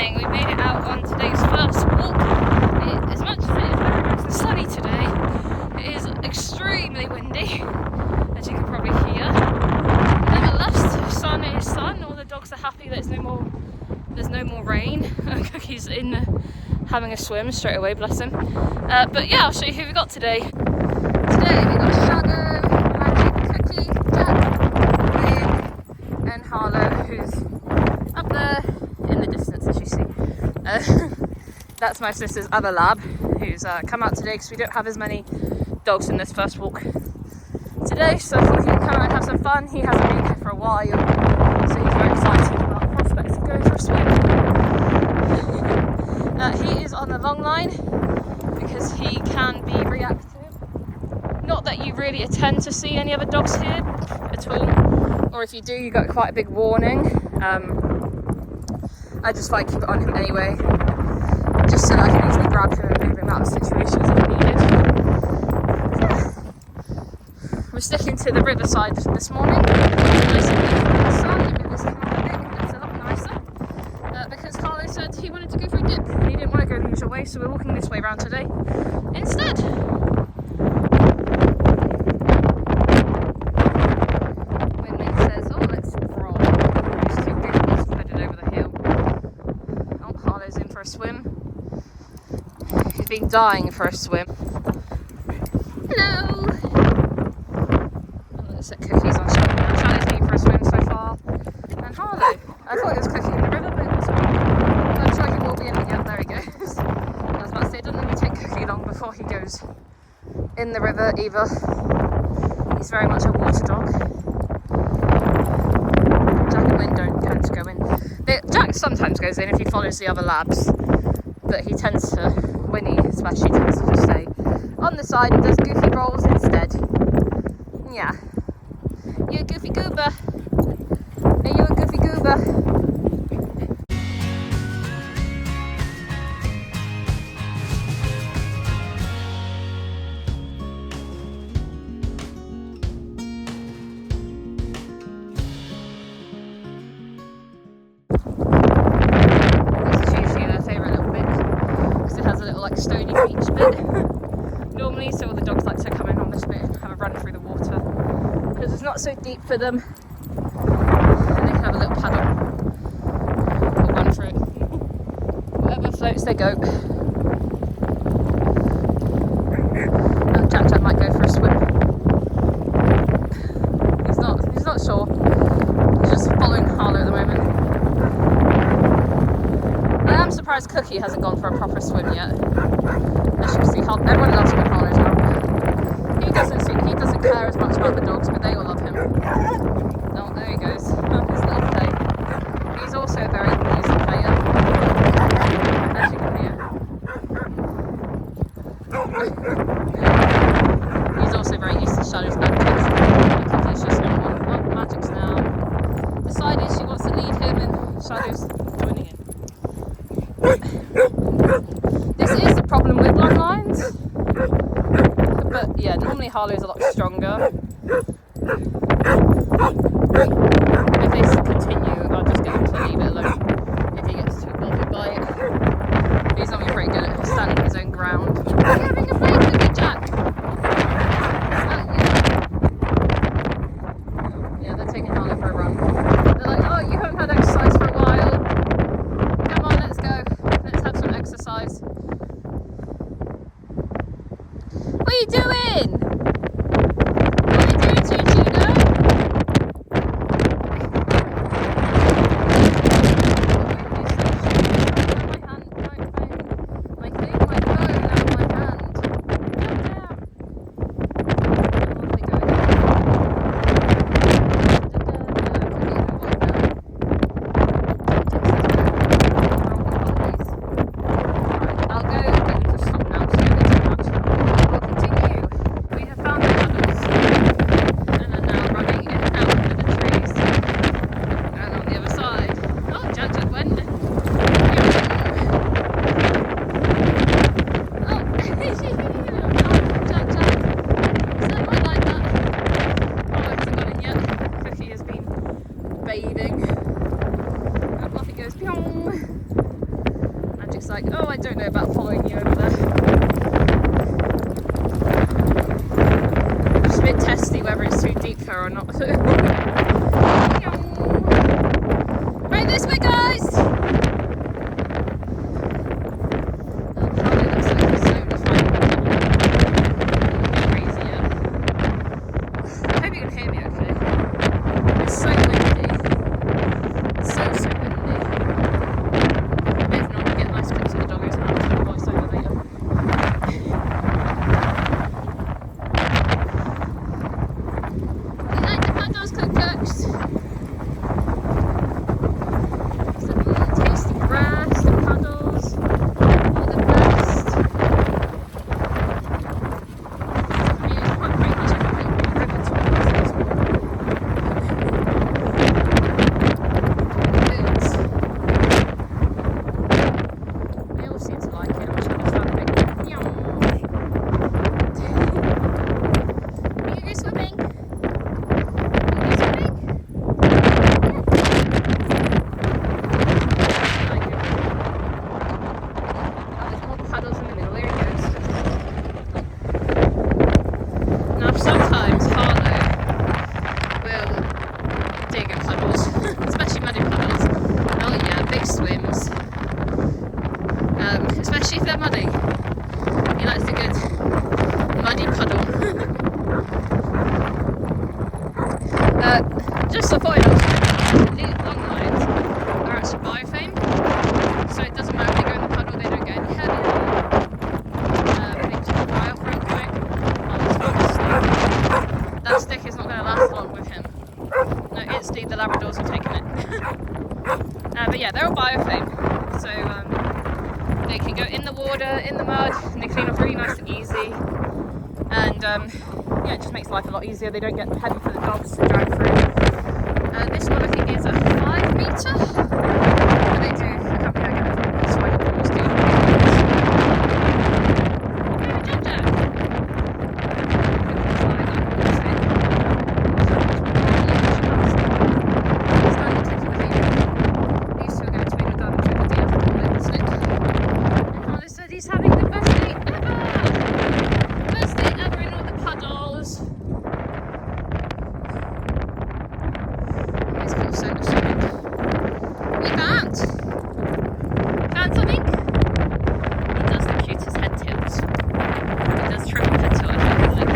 morning. We made it out on today's first walk. As much as it is very nice and sunny today, it is extremely windy, as you can probably hear. Nevertheless, sun is sun. All the dogs are happy that there's no more rain. Cookie's in having a swim straight away, bless him. But yeah, I'll show you who we got today. Today we got Shadow, Magic, Cookie, Jack, Wayne, and Harlow, who's up there in the distance, as you see. That's my sister's other lab, who's come out today because we don't have as many dogs in this first walk today, so I thought he would come out and have some fun. He hasn't been here for a while, so he's very excited about the prospect of going for a swim. He is on the long line because he can be reactive. Not that you really attend to see any other dogs here at all, or if you do, you got quite a big warning. I just like to keep it on him anyway, just so that I can easily grab him and move him out of situations if needed. Yeah. We're sticking to the riverside this morning. Nice and beautiful in the sun. The river's kind of big, it's a lot nicer. Because Harlow said he wanted to go for a dip. He didn't want to go the usual way, so we're walking this way around today instead. A swim. He's been dying for a swim. Hello! Let's set Cookie's on Shadow now. Shadow's been for a swim so far. And Harlow. I thought it was Cookie in the river, but it wasn't. I'm sure he will be in the yeah, there he goes. I was about to say, it doesn't really take Cookie long before he goes in the river either. He's very much a water dog. Jack and Wynn don't tend to go in. Jack sometimes goes in if he follows the other labs, but he tends to, Winnie especially, tends to just stay on the side and does goofy rolls instead. Yeah. You a goofy goober? Are you a goofy goober? Like stony beach bit normally, so all the dogs like to come in on this bit and have a run through the water because it's not so deep for them, and they can have a little paddle or run through it. Whatever floats they go. Jack might go for a swim. He's not sure. He's just following Harlow at the moment. I'm surprised Cookie hasn't gone for a proper swim yet. As you can see, everyone loves him when Harlow's out. He doesn't care as much about the dogs, but they all love him. Oh, there he goes. His little play. He's also a very easy player, as you can hear. He's also very used to Shadow's antics. Cookie's just on Magic's now. Decided she wants to lead him, and Shadow's joining in. This is the problem with long lines, but yeah, normally Harlow's a lot stronger. If they continue, I'll just get him to leave it alone if he gets too bothered by it. He's not very good at standing his own ground. Are you having a play with me, Jack? Yeah, they're taking Harlow for a run. They're like, oh, you haven't had exercise for a while. Come on, let's go. Let's have some exercise. What are you doing? What are you doing to you, Juno? see whether it's too deep for her or not. Right this way, guys! Especially if they're muddy. He likes a good muddy puddle. Just a point out, these long lines are actually biofilm, so it doesn't matter if they go in the puddle, they don't get any heavier. They just dry off real quick. That stick is not going to last long with him. No, it's the Labradors are taking it. But yeah, they're all biofilm, so they can go in the water, in the mud, and they clean up really nice and easy. And yeah, it just makes life a lot easier. They don't get heavy for the dogs to drag through. This one I think is a 5 metre. But they do, I can't be going so I can always do. Okay, Ginger. He's having the best day ever! Best day ever in all the puddles. He's got so much something. We found something? He does the cutest head tilts. He does triple head tilt, I think.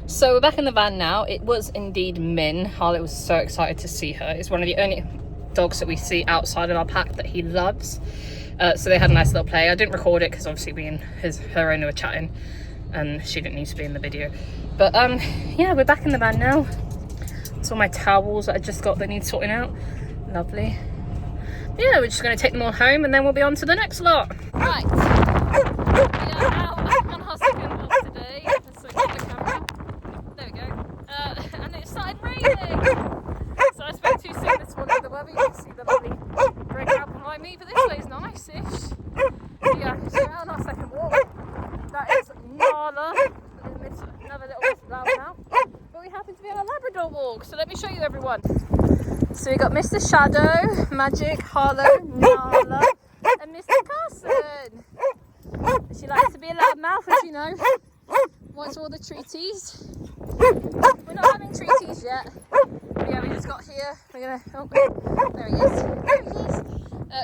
So we're back in the van now. It was indeed Min. Harlot was so excited to see her. It's one of the only dogs that we see outside of our pack that he loves. So they had a nice little play. I didn't record it because obviously me and her owner were chatting and she didn't need to be in the video. But yeah, we're back in the van now. It's all my towels that I just got that need sorting out. Lovely. Yeah, we're just going to take them all home and then we'll be on to the next lot. Right. We are now on our second walk today. Let's switch off the camera. There we go. And it started raining. So I spoke too soon this morning with the weather. You can see the lovely grey cloud behind me, but this way is nice-ish. Yeah, so we're on our second walk. That is Nala. Another little loud now. But we happen to be on a Labrador walk, so let me show you everyone. So we got Mr. Shadow, Magic, Harlow, Nala, and Mr. Carson. She likes to be a loudmouth, as you know. Wants all the treaties. We're not having treaties yet. But yeah, we just got here. We're gonna. Oh, there he is. There he is.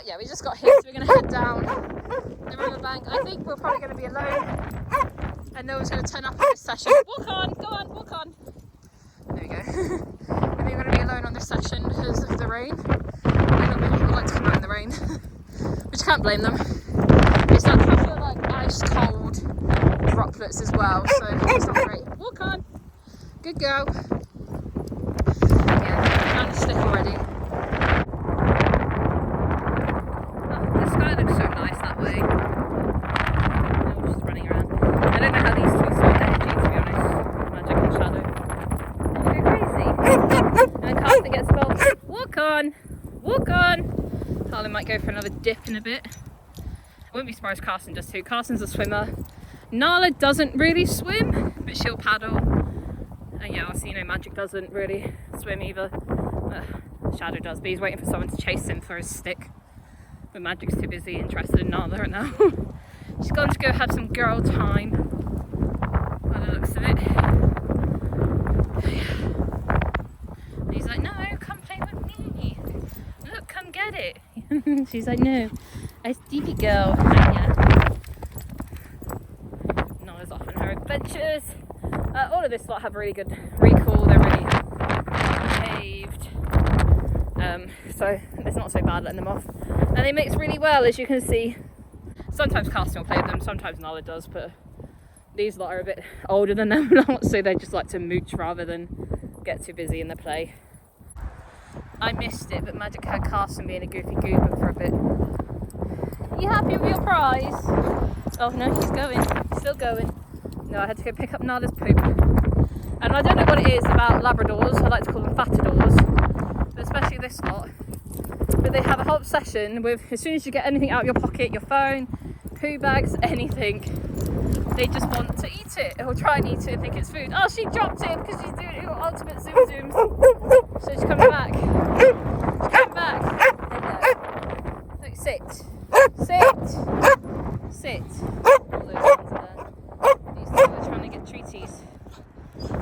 Yeah, we just got here, so we're gonna head down the riverbank. I think we're probably gonna be alone, and no one's gonna turn up on this session. Walk on, go on, walk on. There we go. And we're gonna be alone on this session because of the rain. Not many people like to come out in the rain, which I can't blame them. It's that proper like ice cold droplets as well, so it's not great. Walk on. Good girl. Yeah, found the stick already. Oh, the sky looks so nice that way. I'm just running around. I don't know how these two sort energy, to be honest. Magic and Shadow. walk on. Harlan might go for another dip in a bit. I wouldn't be surprised Carson does too. Carson's a swimmer. Nala doesn't really swim, but she'll paddle. And yeah, obviously, you know, Magic doesn't really swim either. Shadow does, but he's waiting for someone to chase him for his stick. But Magic's too busy interested in Nala right now. She's gone to go have some girl time, by the looks of it. And he's like, no, come play with me. Look, come get it. She's like, no, it's Stevie girl. Yeah. Nala's off on her adventures. All of this lot have really good recall. They're really behaved. So it's not so bad letting them off. And they mix really well, as you can see. Sometimes Carson will play with them, sometimes Nala does, but these lot are a bit older than them lot, so they just like to mooch rather than get too busy in the play. I missed it, but Magic had Carson being a goofy goober for a bit. Are you happy with your prize? Oh no, he's going. He's still going. No, I had to go pick up Nala's poop. And I don't know what it is about Labradors, I like to call them fatadors, but especially this lot. But they have a whole obsession with, as soon as you get anything out of your pocket, your phone, poo bags, anything, they just want to eat it, or try and eat it and think it's food. Oh, she dropped it because she's doing her ultimate zoom zooms. So she's coming back. She's coming back. Hello. Look, sit. Sit. Sit. All those ones are there. These two are trying to get treaties.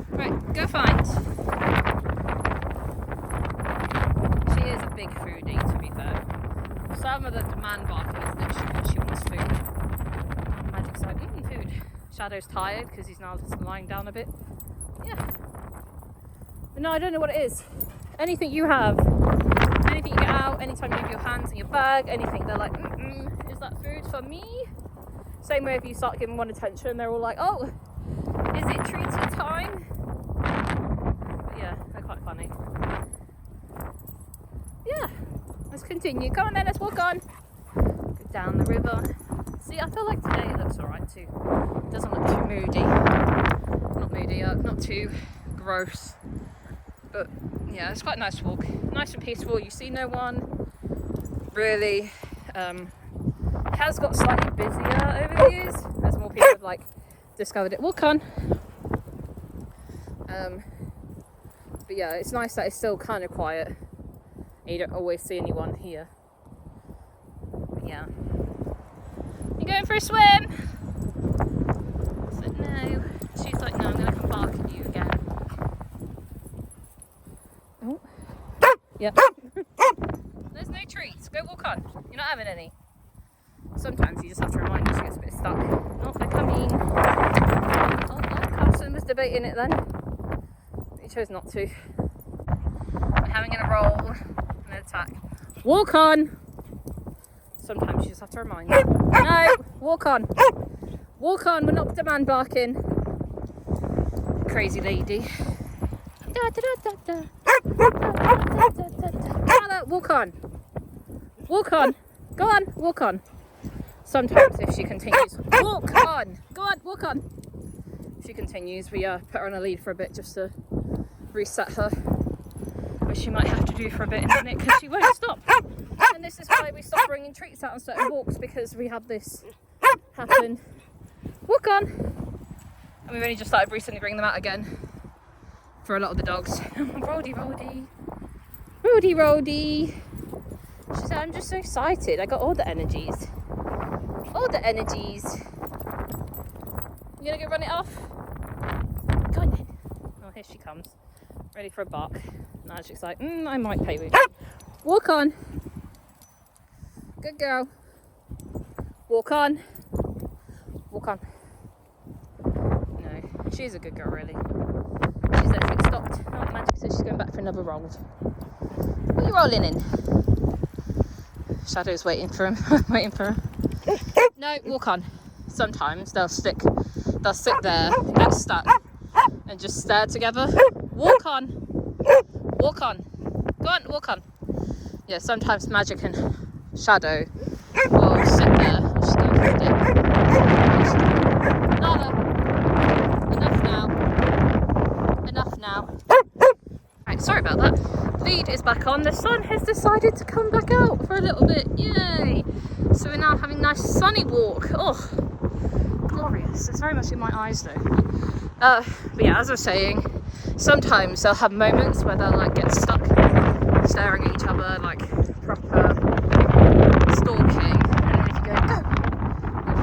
Right, go find. She is a big foodie, to be fair. Some of the demand barking is literally because she wants food. Magic's like, food. Shadow's tired because he's now just lying down a bit. Yeah. But no, I don't know what it is. Anything you have, anything you get out, anytime you have your hands in your bag, anything, they're like, is that food for me? Same way if you start giving one attention, they're all like, oh, is it treaty time? But yeah, they're quite funny. Yeah, let's continue. Come on then, let's walk on. Go down the river. See, I feel like today it looks alright too. It doesn't look too moody. Not moody, not too gross. But yeah, it's quite a nice walk. Nice and peaceful. You see no one. Really. It has got slightly busier over the years as more people have like discovered it. Walk on. But yeah, it's nice that it's still kind of quiet. You don't always see anyone here. But yeah. You going for a swim? I said no. She's like, no, I'm going to come bark at you again. Oh. Yep. There's no treats. Go walk on. You're not having any. Sometimes you just have to remind her she gets a bit stuck. Oh, they're coming. Oh, Carson was debating it then. But he chose not to. I'm having a roll and an attack. Walk on! Sometimes you just have to remind her. No! Walk on! Walk on, we're not demand barking. Crazy lady. Da, da, da, da, da. Walk on! Walk on! Go on, walk on. Sometimes if she continues, walk on! Go on, walk on! If she continues, we put her on a lead for a bit just to reset her. Which she might have to do for a bit in a minute because she won't stop. And this is why we stop bringing treats out on certain walks, because we have this happen. Walk on! And we've only just started recently bringing them out again for a lot of the dogs. Roddy, Roddy. Roddy, Roddy. She said, I'm just so excited. I got all the energies. All the energies. You gonna go run it off? Go on then. Oh, here she comes. Ready for a bark. Now she's like, I might play with you. Walk on. Good girl. Walk on. Walk on. No, she's a good girl, really. She's actually stopped. Oh, Magic says she's going back for another roll. What are you rolling in? Shadow's waiting for him. Waiting for her. No, walk on. Sometimes they'll sit there, get stuck, and just stare together. Walk on. Walk on. Go on, walk on. Yeah, sometimes Magic and Shadow will sit there. She's going for a dip. Nala. Enough now. Enough now. Right, sorry about that. Feed is back on. The sun has decided to come back out for a little bit. Yay! So we're now having a nice sunny walk. Oh, glorious. It's very much in my eyes though. But yeah, as I was saying, sometimes they'll have moments where they'll like get stuck staring at each other, like proper stalking. And then if you go,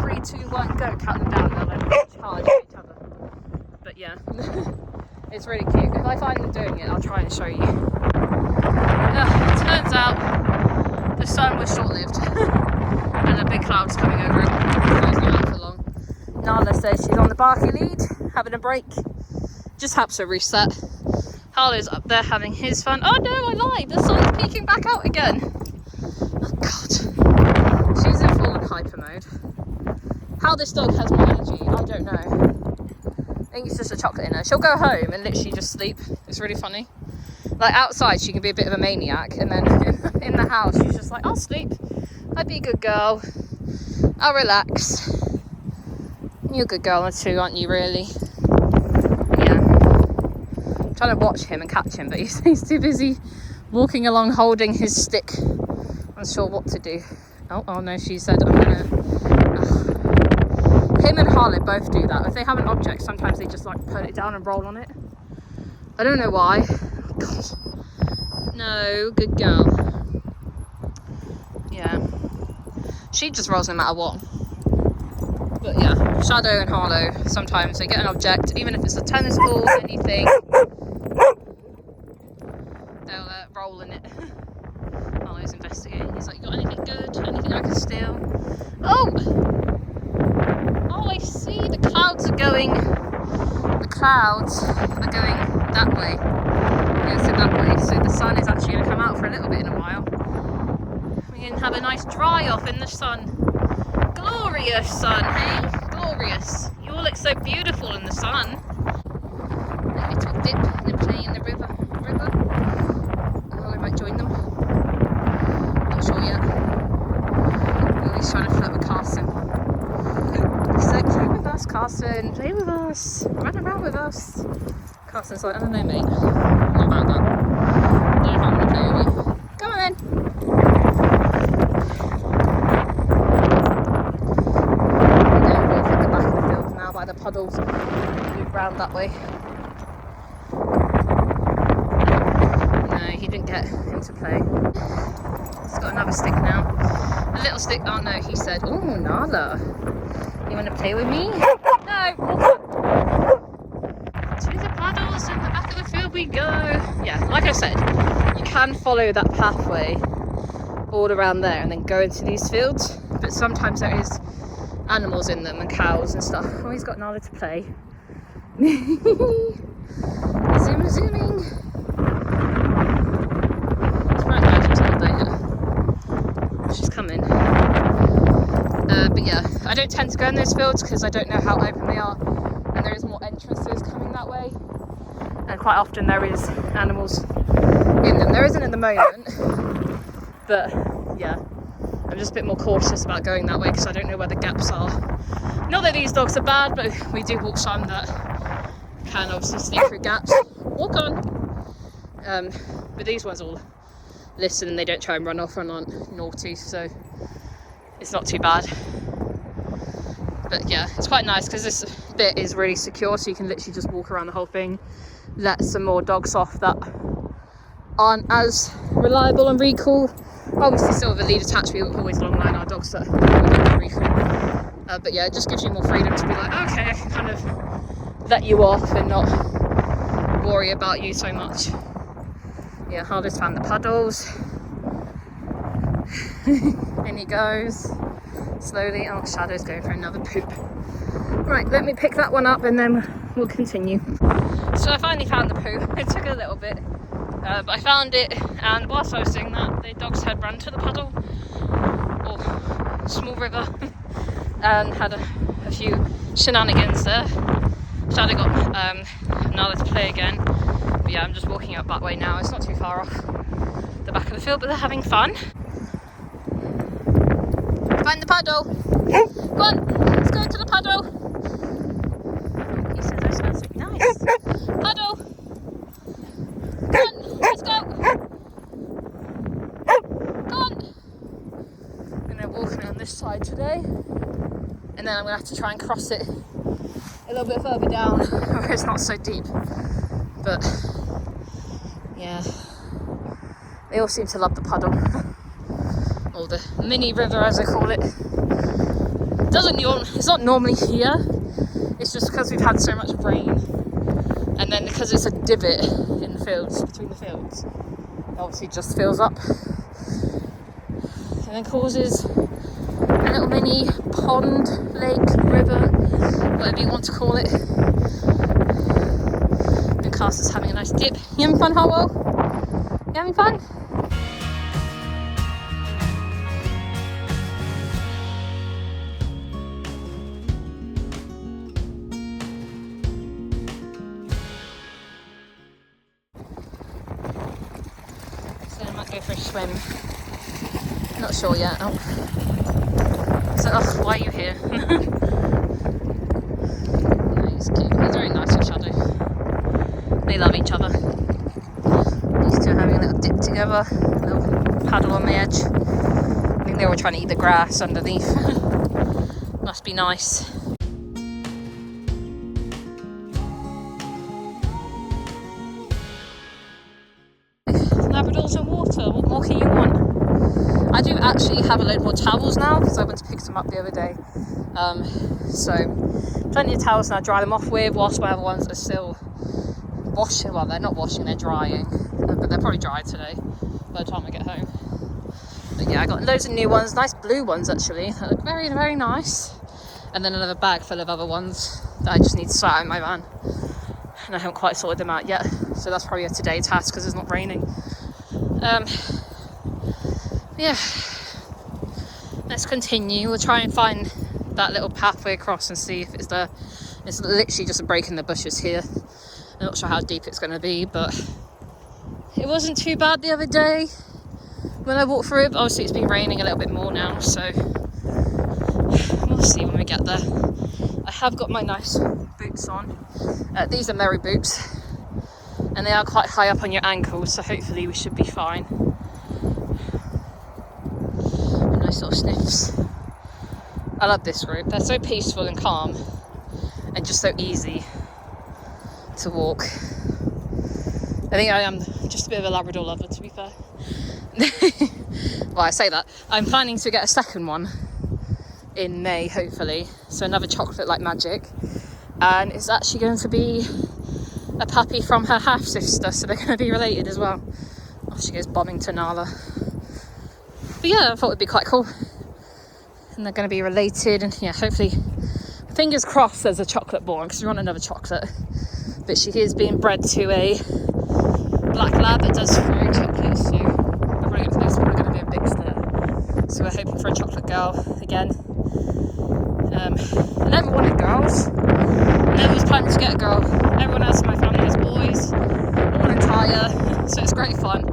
3, 2, 1, go, count them down, they'll like charge at each other. But yeah, it's really cute. If I find them doing it, I'll try and show you. Turns out the sun was short-lived and a big cloud's coming over it. So it's not out for long. Nala says she's on the Barky lead, having a break. Just helps her reset. Harlow's up there having his fun. Oh no, I lied. The sun's peeking back out again. Oh god. She's in full on hyper mode. How this dog has more energy, I don't know. I think it's just a chocolate in her. She'll go home and literally just sleep. It's really funny. Like outside she can be a bit of a maniac, and then in the house she's just like, I'll sleep. I'd be a good girl. I'll relax. You're a good girl too, aren't you, really? Yeah. I'm trying to watch him and catch him, but he's too busy walking along holding his stick. Unsure what to do. Oh no, she said I'm gonna... Him and Harlow both do that. If they have an object, sometimes they just like put it down and roll on it. I don't know why. Oh, God. No, good girl. Yeah. She just rolls no matter what. But yeah, Shadow and Harlow, sometimes they get an object, even if it's a tennis ball, anything, they'll roll in it. Harlow's investigating. He's like, you got anything good? Anything I can steal? Oh! Oh, I see. The clouds are going that way. Yeah, so that way. So the sun is actually going to come out for a little bit in a while. We can have a nice dry off in the sun. Glorious sun, hey? Glorious. You all look so beautiful in the sun. A little dip and then play in the river. Oh, I might join them. Not sure yet. Oh, he's trying to flirt with Carson. He's like, play with us, Carson. Play with us. Run around with us. Carson's like, I don't know, mate. Not about that. I don't know if I want to play with you. Come on then. By the puddles, move round that way. No, he didn't get into play. He's got another stick now. A little stick. Oh no, he said, oh Nala, you want to play with me? No, to the puddles in the back of the field we go. Yeah, like I said, you can follow that pathway all around there and then go into these fields, but sometimes there is animals in them and cows and stuff. Oh, he's got Nala to play. Zooming. It's very nice to tell that. She's coming. But yeah, I don't tend to go in those fields because I don't know how open they are, and there is more entrances coming that way, and quite often there is animals in them. There isn't at the moment, but yeah, I'm just a bit more cautious about going that way because I don't know where the gaps are. Not that these dogs are bad, but we do walk some that can obviously sneak through gaps. Walk on. But these ones all listen and they don't try and run off and aren't naughty, so it's not too bad. But yeah, it's quite nice because this bit is really secure, so you can literally just walk around the whole thing, let some more dogs off that aren't as reliable and recall. Obviously still with a lead attached, we always long line our dogs that are recall. But yeah, it just gives you more freedom to be like, okay, I can kind of let you off and not worry about you so much. Yeah, Harlow's found the puddles. In he goes. Slowly. Oh, Shadow's going for another poop. Right, let me pick that one up and then we'll continue. So I finally found the poo. It took a little bit. But I found it, and whilst I was doing that, the dogs had run to the puddle, or small river, and had a few shenanigans there. Shadow got Nala to play again. But yeah, I'm just walking up that way now. It's not too far off the back of the field, but they're having fun. Find the puddle. Go on, let's go to the puddle. He says that sounds nice. Puddle. Come on, let's go. I'm gonna have to try and cross it a little bit further down where it's not so deep. But yeah, they all seem to love the puddle, or the mini river as I call it. It's not normally here. It's just because we've had so much rain, and then because it's a divot in the fields, between the fields, it obviously just fills up and then causes a little mini pond, lake, river, whatever you want to call it. And Carson's having a nice dip. You having fun, Harwell? You having fun? So I might go for a swim. Not sure yet. Oh. So, why are you here? No, he's cute. He's very nice with Shadow. They love each other. These two are having a little dip together, a little paddle on the edge. I think they were trying to eat the grass underneath. Must be nice. Labradors in water, what more can you want? I do actually have a load more towels now because I went to pick them up the other day. So plenty of towels now, dry them off with, whilst my other ones are still washing. Well, they're not washing, they're drying, but they're probably dry today by the time I get home. But yeah, I got loads of new ones, nice blue ones actually, that look very, very nice. And then another bag full of other ones that I just need to sort out in my van. And I haven't quite sorted them out yet, so that's probably a today task because it's not raining. Yeah, let's continue. We'll try and find that little pathway across and see if it's there. It's literally just a break in the bushes here. I'm not sure how deep it's going to be, but it wasn't too bad the other day when I walked through it. Obviously it's been raining a little bit more now, so we'll see when we get there. I have got my nice boots on. These are Merry boots, and they are quite high up on your ankles, so hopefully we should be fine. Nice little sniffs. I love this route. They're so peaceful and calm and just so easy to walk. I think I am just a bit of a Labrador lover, to be fair. Well, I say that. I'm planning to get a second one in May, hopefully. So another chocolate like Magic. And it's actually going to be a puppy from her half-sister, so they're going to be related as well. Oh, she goes bombing to Nala. But yeah, I thought it would be quite cool. And they're going to be related, and yeah, hopefully, fingers crossed there's a chocolate born, because we want another chocolate. But she is being bred to a black lab that does throw chocolate, so there's probably going to be a mix there. So we're hoping for a chocolate girl again. I never wanted girls. I never was planning to get a girl. Everyone else in my family has boys, all entire, so it's great fun.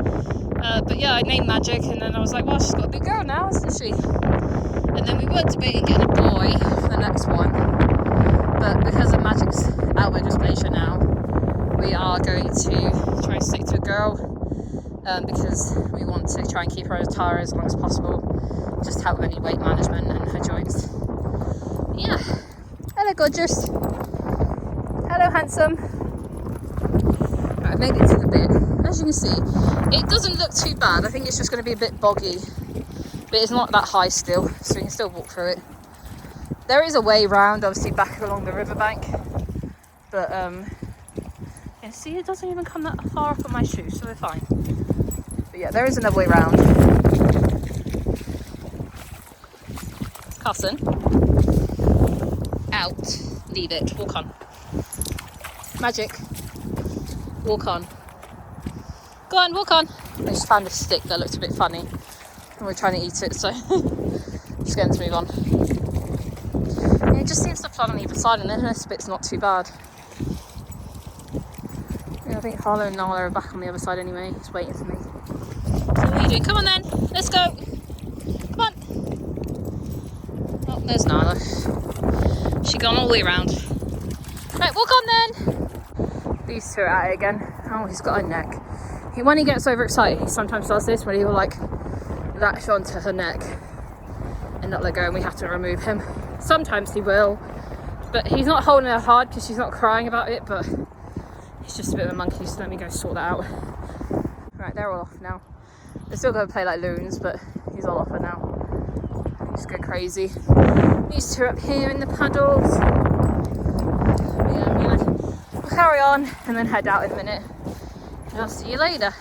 But yeah, I named Magic, and then I was like, well, she's got a big girl now, isn't she? And then we were debating getting a boy for the next one, but because of Magic's outward dysplasia now, we are going to try and stick to a girl, because we want to try and keep her entire as long as possible, just help with any weight management and her joints. Yeah. Hello, gorgeous. Hello, handsome. Right, I've made it to the bit. As you can see, it doesn't look too bad. I think it's just going to be a bit boggy, but it's not that high still, so we can still walk through it. There is a way round, obviously, back along the riverbank, but you see, it doesn't even come that far up on my shoes, so we're fine. But yeah, there is another way round. Carson. Out. Leave it. Walk on. Magic. Walk on. Go on, walk on. I just found a stick that looked a bit funny, and we're trying to eat it, so just going to move on. Yeah, it just seems to flood on either side, and then this bit's not too bad. Yeah, I think Harlow and Nala are back on the other side anyway, just waiting for me. So what are you doing? Come on then, let's go. Come on. Oh, there's Nala. She's gone all the way around. Right, walk on then. These two are at it again. Oh, he's got a neck. When he gets overexcited, he sometimes does this, where he will like latch onto her neck and not let go, and we have to remove him. Sometimes he will, but he's not holding her hard because she's not crying about it, but he's just a bit of a monkey, so let me go sort that out. Right, they're all off now. They're still going to play like loons, but he's all off her now. He's going crazy. These two are up here in the paddles. Yeah, we'll carry on and then head out in a minute. And I'll see you later.